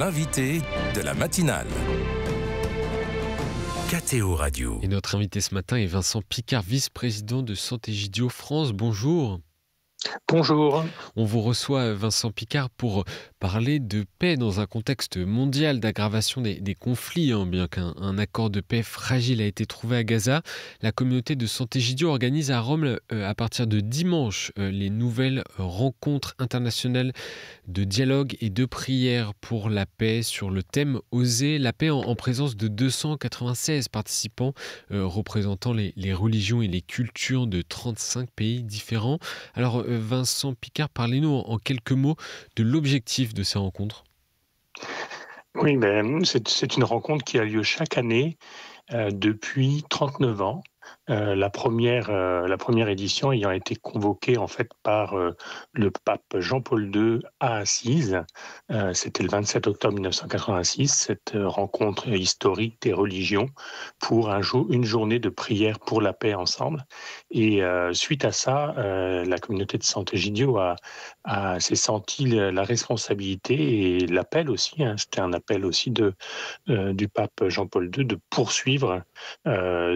l'invité de la matinale. KTO Radio. Et notre invité ce matin est Vincent Picard, vice-président de Santé Gydio France. Bonjour. Bonjour. On vous reçoit, Vincent Picard, pour parler de paix dans un contexte mondial d'aggravation des conflits. Bien qu'un accord de paix fragile a été trouvé à Gaza, la communauté de Santé Gydio organise à Rome, à partir de dimanche, les nouvelles rencontres internationales de dialogue et de prière pour la paix sur le thème Oser la paix en présence de 296 participants représentant les religions et les cultures de 35 pays différents. Alors Vincent Picard, parlez-nous en quelques mots de l'objectif de ces rencontres. Oui, c'est une rencontre qui a lieu chaque année depuis 39 ans. La première édition ayant été convoquée en fait par le pape Jean-Paul II à Assise. C'était le 27 octobre 1986, cette rencontre historique des religions pour une journée de prière pour la paix ensemble. Et suite à ça, la communauté de Santé Gydio s'est sentie la responsabilité et l'appel aussi, c'était un appel aussi du pape Jean-Paul II de poursuivre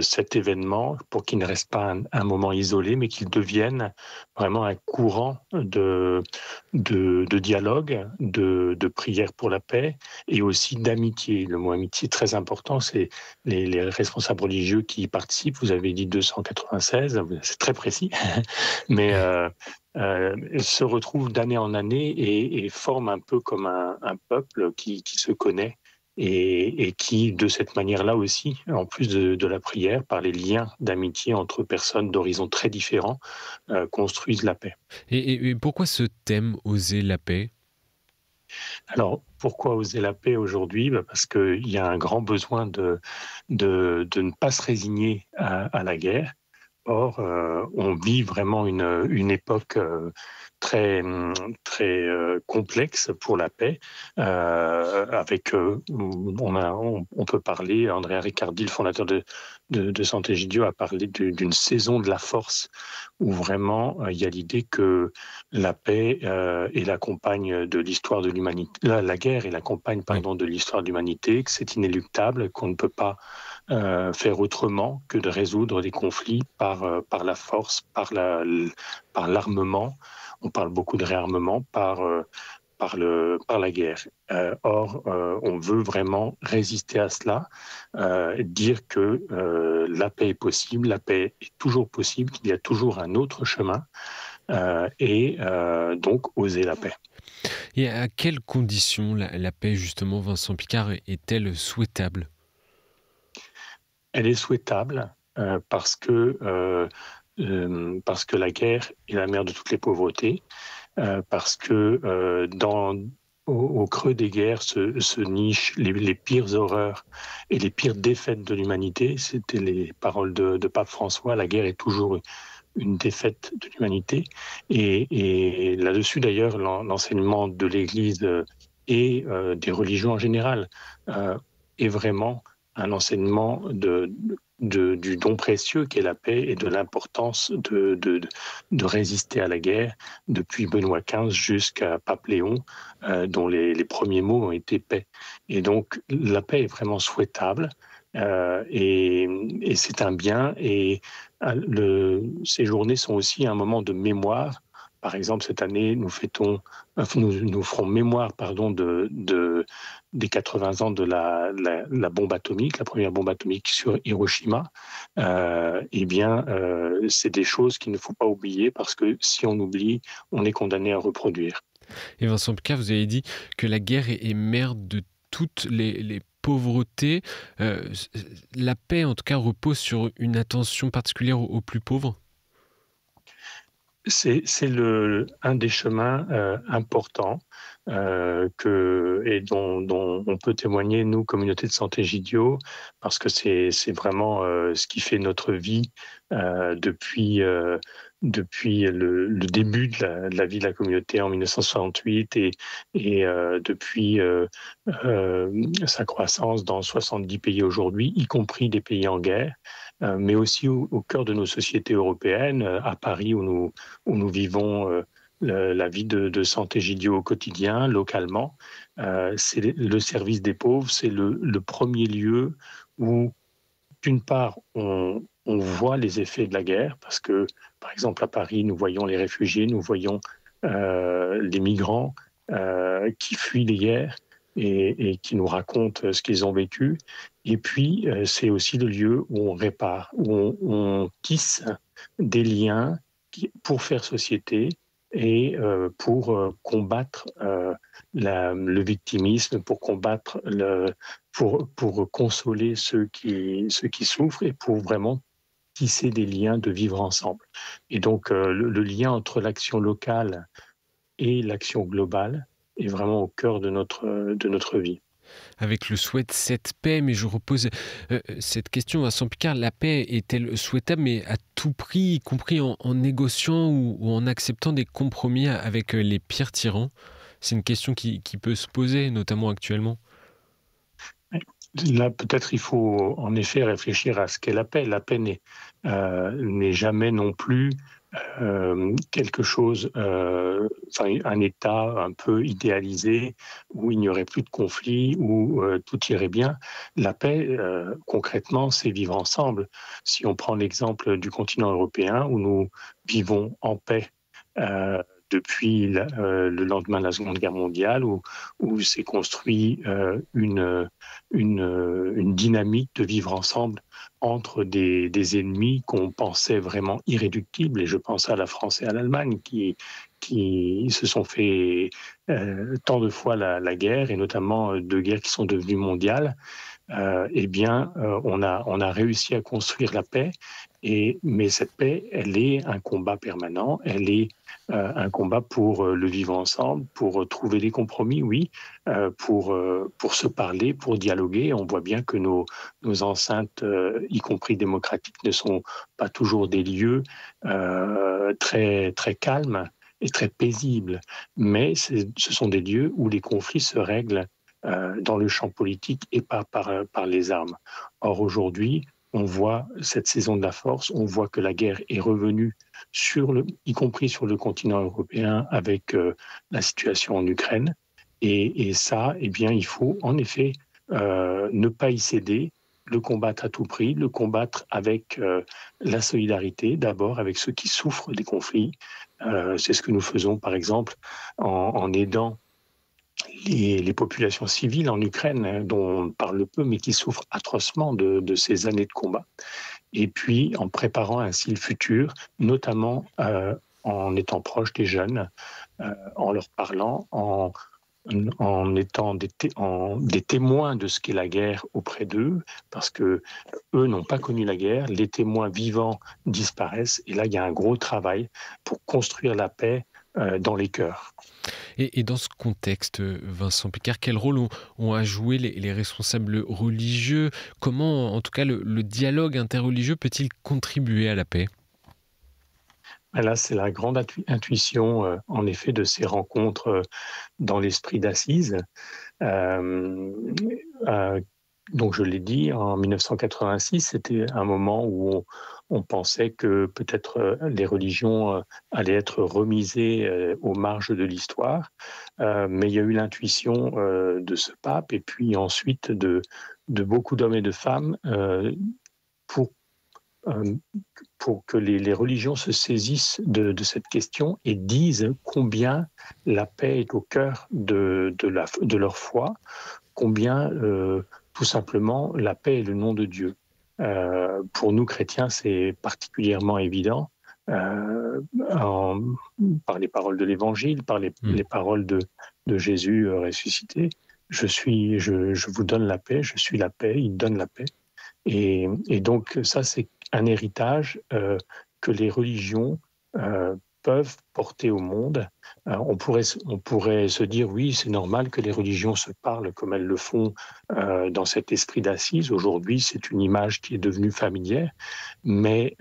cet événement pour qu'il ne reste pas un moment isolé, mais qu'il devienne vraiment un courant de dialogue, de prière pour la paix et aussi d'amitié. Le mot amitié est très important, c'est les responsables religieux qui y participent. Vous avez dit 296, c'est très précis, mais se retrouvent d'année en année et forment un peu comme un peuple qui se connaît. Et qui, de cette manière-là aussi, en plus de la prière, par les liens d'amitié entre personnes d'horizons très différents, construisent la paix. Et pourquoi ce thème, Oser la paix ? Alors, pourquoi oser la paix aujourd'hui ? Parce qu'il y a un grand besoin de ne pas se résigner à la guerre. Or, on vit vraiment une époque très complexe pour la paix. Avec, on peut parler, Andrea Riccardi, le fondateur de Santé Gydio, a parlé d'une saison de la force, où vraiment il y a l'idée que la paix est la compagne de l'histoire de l'humanité. La guerre est la compagne, de l'histoire de l'humanité, que c'est inéluctable, qu'on ne peut pas faire autrement que de résoudre des conflits par la force, par l'armement. On parle beaucoup de réarmement par la guerre. Or, on veut vraiment résister à cela, dire que la paix est possible, la paix est toujours possible, qu'il y a toujours un autre chemin, et donc oser la paix. Et à quelles conditions la paix, justement, Vincent Picard, est-elle souhaitable ? Elle est souhaitable parce que la guerre est la mère de toutes les pauvretés, parce que au creux des guerres se nichent les pires horreurs et les pires défaites de l'humanité. C'était les paroles de Pape François. La guerre est toujours une défaite de l'humanité. Et là-dessus, d'ailleurs, l'enseignement de l'Église et des religions en général est vraiment un enseignement du don précieux qu'est la paix et de l'importance de résister à la guerre depuis Benoît XV jusqu'à Pape Léon, dont les premiers mots ont été paix. Et donc la paix est vraiment souhaitable et c'est un bien. Et ces journées sont aussi un moment de mémoire. Par exemple, cette année, nous ferons mémoire des 80 ans de la bombe atomique, la première bombe atomique sur Hiroshima. C'est des choses qu'il ne faut pas oublier parce que si on oublie, on est condamné à reproduire. Et Vincent Picard, vous avez dit que la guerre est mère de toutes les pauvretés. La paix, en tout cas, repose sur une attention particulière aux plus pauvres ? C'est un des chemins importants dont on peut témoigner, nous, communauté de Santé Gydio, parce que c'est vraiment ce qui fait notre vie depuis le début de la vie de la communauté en 1968 et depuis sa croissance dans 70 pays aujourd'hui, y compris des pays en guerre. Mais aussi au cœur de nos sociétés européennes, à Paris où nous vivons la vie de Sant'Egidio au quotidien, localement. C'est le service des pauvres, c'est le premier lieu où, d'une part, on voit les effets de la guerre, parce que, par exemple, à Paris, nous voyons les réfugiés, nous voyons les migrants qui fuient les guerres et qui nous racontent ce qu'ils ont vécu. Et puis, c'est aussi le lieu où on répare, où on tisse des liens pour faire société et pour combattre le victimisme, pour combattre pour consoler ceux qui souffrent et pour vraiment tisser des liens de vivre ensemble. Et donc, le lien entre l'action locale et l'action globale est vraiment au cœur de notre vie. Avec le souhait de cette paix, mais je repose cette question à Vincent Picard, la paix est-elle souhaitable, mais à tout prix, y compris en négociant ou en acceptant des compromis avec les pires tyrans? C'est une question qui peut se poser, notamment actuellement. Là, peut-être il faut en effet réfléchir à ce qu'est la paix. La paix n'est jamais non plus quelque chose, un état un peu idéalisé où il n'y aurait plus de conflits, où tout irait bien. La paix, concrètement, c'est vivre ensemble. Si on prend l'exemple du continent européen où nous vivons en paix depuis le lendemain de la Seconde Guerre mondiale, où s'est construit une dynamique de vivre ensemble entre des ennemis qu'on pensait vraiment irréductibles, et je pense à la France et à l'Allemagne qui se sont fait tant de fois la guerre, et notamment deux guerres qui sont devenues mondiales. On a réussi à construire la paix, mais cette paix, elle est un combat permanent, elle est un combat pour le vivre ensemble, pour trouver des compromis, oui, pour se parler, pour dialoguer. On voit bien que nos enceintes, y compris démocratiques, ne sont pas toujours des lieux très, très calmes et très paisibles, mais ce sont des lieux où les conflits se règlent dans le champ politique et pas par les armes. Or, aujourd'hui, on voit cette saison de la force, on voit que la guerre est revenue, y compris sur le continent européen, avec la situation en Ukraine. Et ça, eh bien, il faut en effet ne pas y céder, le combattre à tout prix, le combattre avec la solidarité, d'abord avec ceux qui souffrent des conflits. C'est ce que nous faisons, par exemple, en aidant les populations civiles en Ukraine, dont on parle peu, mais qui souffrent atrocement de ces années de combat. Et puis, en préparant ainsi le futur, notamment en étant proche des jeunes, en leur parlant, en étant des témoins de ce qu'est la guerre auprès d'eux, parce que eux n'ont pas connu la guerre, les témoins vivants disparaissent, et là, il y a un gros travail pour construire la paix dans les cœurs. Et dans ce contexte, Vincent Picard, quel rôle ont à jouer les responsables religieux? Comment, en tout cas, le dialogue interreligieux peut-il contribuer à la paix? Là, c'est la grande intuition, en effet, de ces rencontres dans l'esprit d'Assise. Donc, je l'ai dit, en 1986, c'était un moment où on pensait que peut-être les religions allaient être remisées aux marges de l'histoire. Mais il y a eu l'intuition de ce pape, et puis ensuite de beaucoup d'hommes et de femmes pour que les religions se saisissent de cette question et disent combien la paix est au cœur de leur foi, combien tout simplement la paix est le nom de Dieu. Pour nous chrétiens, c'est particulièrement évident par les paroles de l'Évangile, par les paroles de Jésus ressuscité. Je vous donne la paix, je suis la paix, il donne la paix. Et donc ça, c'est un héritage que les religions peuvent porter au monde. On pourrait se dire, oui, c'est normal que les religions se parlent comme elles le font dans cet esprit d'Assise. Aujourd'hui, c'est une image qui est devenue familière, mais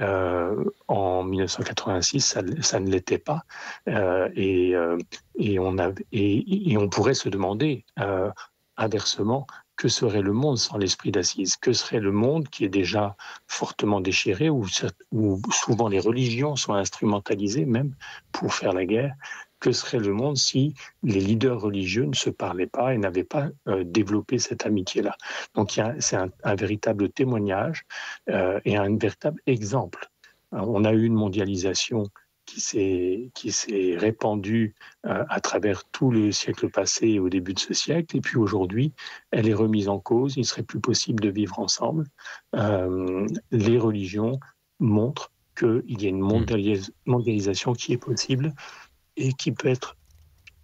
en 1986, ça ne l'était pas. Et on pourrait se demander, inversement, que serait le monde sans l'esprit d'Assise? Que serait le monde qui est déjà fortement déchiré, où souvent les religions sont instrumentalisées même pour faire la guerre? que serait le monde si les leaders religieux ne se parlaient pas et n'avaient pas développé cette amitié-là. Donc c'est un véritable témoignage et un véritable exemple. On a eu une mondialisation qui s'est répandue à travers tout le siècle passé et au début de ce siècle, et puis aujourd'hui, elle est remise en cause, il ne serait plus possible de vivre ensemble. Les religions montrent qu'il y a une mondialisation qui est possible et qui peut être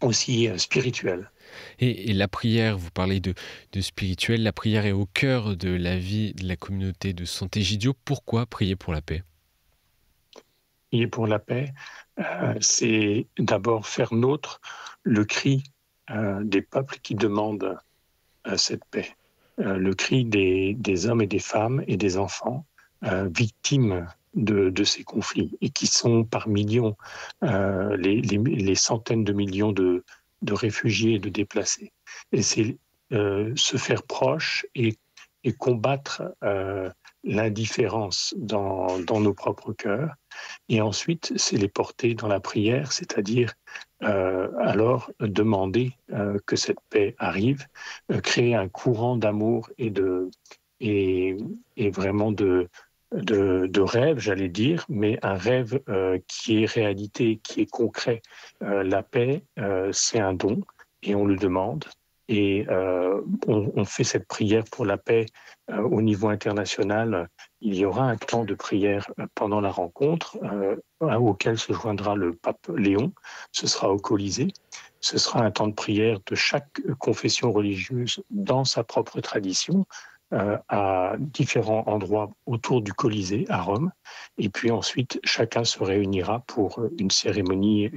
aussi spirituelle. Et la prière, vous parlez de spirituel, la prière est au cœur de la vie de la communauté de Sant'Egidio. Pourquoi prier pour la paix ? Prier pour la paix, c'est d'abord faire nôtre le cri des peuples qui demandent cette paix. Le cri des hommes et des femmes et des enfants victimes de ces conflits et qui sont par millions les centaines de millions de réfugiés et de déplacés. Et c'est se faire proche et combattre l'indifférence dans nos propres cœurs. Et ensuite, c'est les porter dans la prière, c'est-à-dire alors demander que cette paix arrive, créer un courant d'amour et vraiment de rêve, j'allais dire, mais un rêve qui est réalité, qui est concret. La paix, c'est un don et on le demande. Et on fait cette prière pour la paix au niveau international. Il y aura un temps de prière pendant la rencontre auquel se joindra le pape Léon. Ce sera au Colisée. Ce sera un temps de prière de chaque confession religieuse dans sa propre tradition, à différents endroits autour du Colisée à Rome. Et puis ensuite, chacun se réunira pour une cérémonie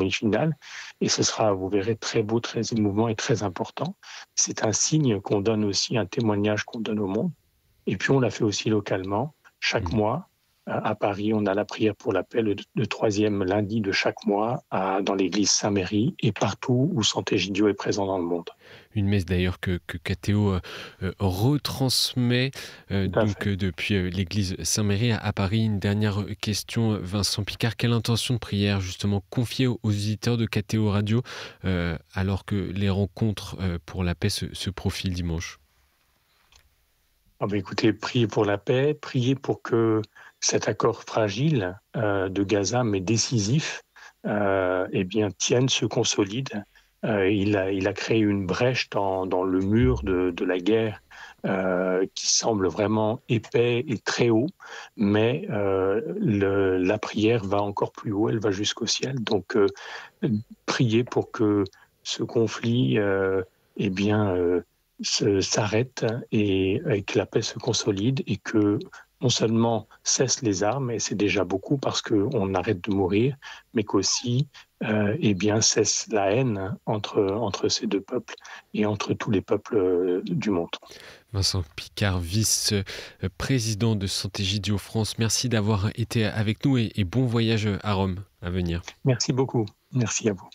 finale. Et ce sera, vous verrez, très beau, très émouvant et très important. C'est un signe qu'on donne aussi, un témoignage qu'on donne au monde. Et puis on l'a fait aussi localement. Chaque mois, à Paris, on a la prière pour la paix le troisième lundi de chaque mois dans l'église Saint-Méry et partout où Sant'Egidio est présent dans le monde. Une messe d'ailleurs que Catheo retransmet depuis l'église Saint-Méry à Paris. Une dernière question, Vincent Picard. Quelle intention de prière justement confiée aux auditeurs de Catheo Radio alors que les rencontres pour la paix se profilent dimanche ? Écoutez, priez pour la paix, priez pour que cet accord fragile de Gaza, mais décisif, tienne, se consolide. Il a créé une brèche dans le mur de la guerre qui semble vraiment épais et très haut, mais la prière va encore plus haut, elle va jusqu'au ciel. Donc, priez pour que ce conflit s'arrête et que la paix se consolide et que non seulement cessent les armes, et c'est déjà beaucoup parce qu'on arrête de mourir, mais qu'aussi cesse la haine entre ces deux peuples et entre tous les peuples du monde. Vincent Picard, vice-président de Sant'Egidio France, merci d'avoir été avec nous et bon voyage à Rome à venir. Merci beaucoup. Merci à vous.